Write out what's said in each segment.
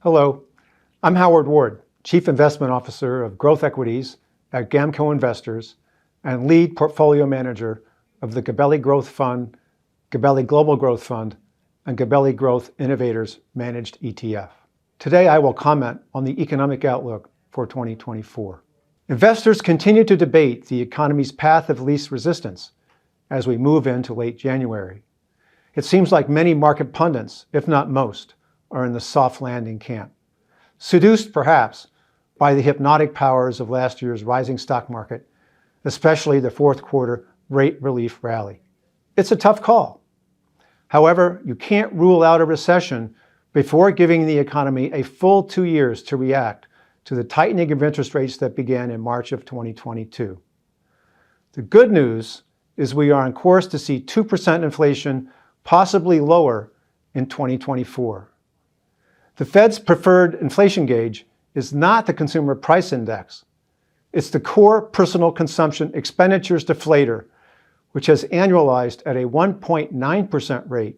Hello, I'm Howard Ward, Chief Investment Officer of Growth Equities at GAMCO Investors and Lead Portfolio Manager of the Gabelli Growth Fund, Gabelli Global Growth Fund, and Gabelli Growth Innovators Managed ETF. Today I will comment on the economic outlook for 2024. Investors continue to debate the economy's path of least resistance as we move into late January. It seems like many market pundits, if not most, are in the soft landing camp, seduced perhaps by the hypnotic powers of last year's rising stock market, especially the fourth quarter rate relief rally. It's a tough call. However, you can't rule out a recession before giving the economy a full 2 years to react to the tightening of interest rates that began in March of 2022. The good news is we are on course to see 2% inflation, possibly lower, in 2024. The Fed's preferred inflation gauge is not the Consumer Price Index. It's the Core Personal Consumption Expenditures Deflator, which has annualized at a 1.9% rate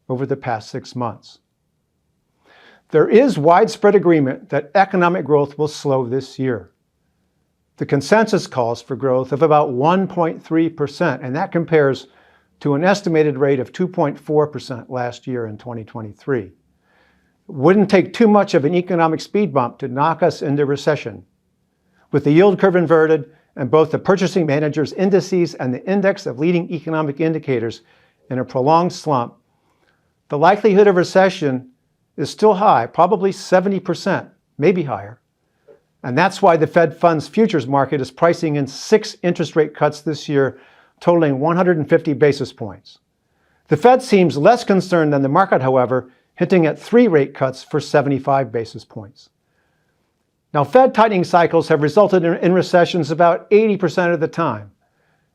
over the past 6 months. There is widespread agreement that economic growth will slow this year. The consensus calls for growth of about 1.3%, and that compares to an estimated rate of 2.4% last year in 2023. It wouldn't take too much of an economic speed bump to knock us into recession. With the yield curve inverted and both the purchasing managers' indices and the index of leading economic indicators in a prolonged slump, the likelihood of recession is still high, probably 70%, maybe higher. And that's why the Fed funds futures market is pricing in 6 interest rate cuts this year, totaling 150 basis points. The Fed seems less concerned than the market, however, hinting at 3 rate cuts for 75 basis points. Now, Fed tightening cycles have resulted in recessions about 80% of the time,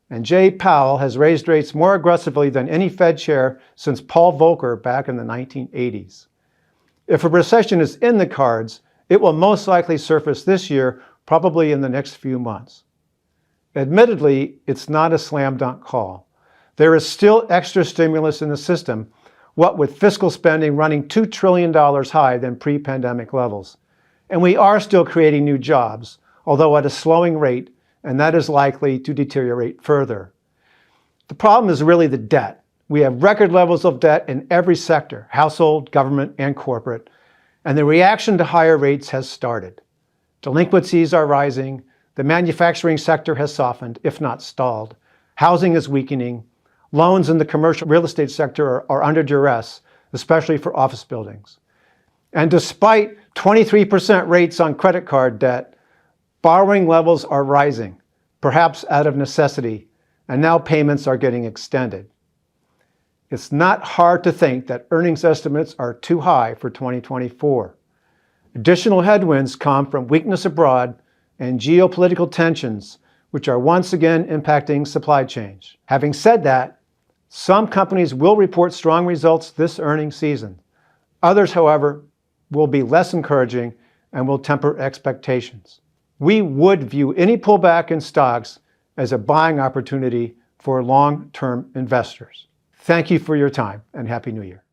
and Jay Powell has raised rates more aggressively than any Fed chair since Paul Volcker back in the 1980s. If a recession is in the cards, it will most likely surface this year, probably in the next few months. Admittedly, it's not a slam dunk call. There is still extra stimulus in the system, what with fiscal spending running $2 trillion higher than pre-pandemic levels. And we are still creating new jobs, although at a slowing rate, and that is likely to deteriorate further. The problem is really the debt. We have record levels of debt in every sector, household, government, and corporate, and the reaction to higher rates has started. Delinquencies are rising, the manufacturing sector has softened, if not stalled, housing is weakening, loans in the commercial real estate sector are under duress, especially for office buildings. And despite 23% rates on credit card debt, borrowing levels are rising, perhaps out of necessity, and now payments are getting extended. It's not hard to think that earnings estimates are too high for 2024. Additional headwinds come from weakness abroad and geopolitical tensions, which are once again impacting supply chains. Having said that, some companies will report strong results this earnings season. Others, however, will be less encouraging and will temper expectations. We would view any pullback in stocks as a buying opportunity for long-term investors. Thank you for your time and Happy New Year.